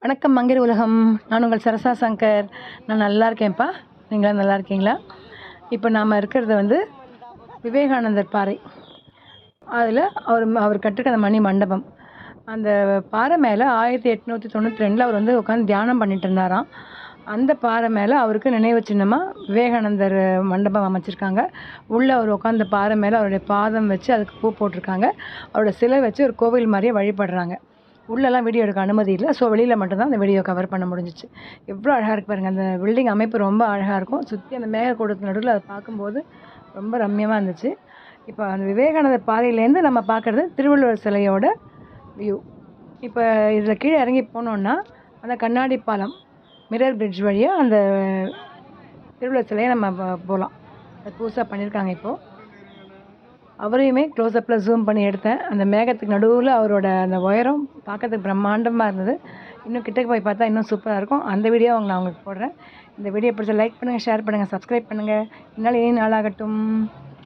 வணக்கம் மங்கிர் உலகம். நான் உங்கள் சரசா சங்கர். நான் நல்லா இருக்கேன்ப்பா. நீங்களாம் நல்லா இருக்கீங்களா? இப்போ நாம் இருக்கிறது விவேகானந்தர் பாறை. அதில் அவர் கட்டிருக்க அந்த மணி மண்டபம். அந்த பாறை மேலே 1892 அவர் உட்காந்து தியானம் பண்ணிட்டு இருந்தாராம். அந்த பாறை மேலே அவருக்கு நினைவு சின்னமாக விவேகானந்தர் மண்டபம் அமைச்சிருக்காங்க. உள்ளே அவர் உட்காந்த பாறை மேலே அவருடைய பாதம் வச்சு அதுக்கு பூ போட்டிருக்காங்க. அவரோட சிலை வச்சு ஒரு கோவில் மாதிரியே வழிபடுறாங்க. உள்ளெல்லாம் வீடியோ எடுக்க அனுமதி இல்லை. ஸோ வெளியில் மட்டும்தான் அந்த வீடியோ கவர் பண்ண முடிஞ்சிச்சு. எவ்வளோ அழகாக இருக்கு பாருங்கள். அந்த பில்டிங் அமைப்பு ரொம்ப அழகாக இருக்கும். சுற்றி அந்த மேகக்கூடத்து நடுவில் அதை பார்க்கும்போது ரொம்ப ரம்மியமாக இருந்துச்சு. இப்போ அந்த விவேகானந்தர் பாறையிலேருந்து நம்ம பார்க்குறது திருவள்ளுவர் சிலையோட வியூ. இப்போ இதில் கீழே இறங்கி போனோன்னா அந்த கண்ணாடி பாலம் மிரர் பிரிட்ஜ் வழியாக அந்த திருவள்ளுவர் சிலையை நம்ம போகலாம். அது புதுசாக பண்ணியிருக்காங்க. இப்போது அவரையுமே க்ளோஸ்அப்பில் ஜூம் பண்ணி எடுத்தேன். அந்த மேகத்துக்கு நடுவில் அவரோட அந்த உயரம் பார்க்கறதுக்கு பிரம்மாண்டமாக இருந்தது. இன்னும் கிட்டக்கு போய் பார்த்தா இன்னும் சூப்பராக இருக்கும். அந்த வீடியோ நான் உங்களுக்கு போடுறேன். இந்த வீடியோ பிடிச்ச லைக் பண்ணுங்கள், ஷேர் பண்ணுங்கள், சப்ஸ்கிரைப் பண்ணுங்கள். இந்நாள் இனி நாளாகட்டும்.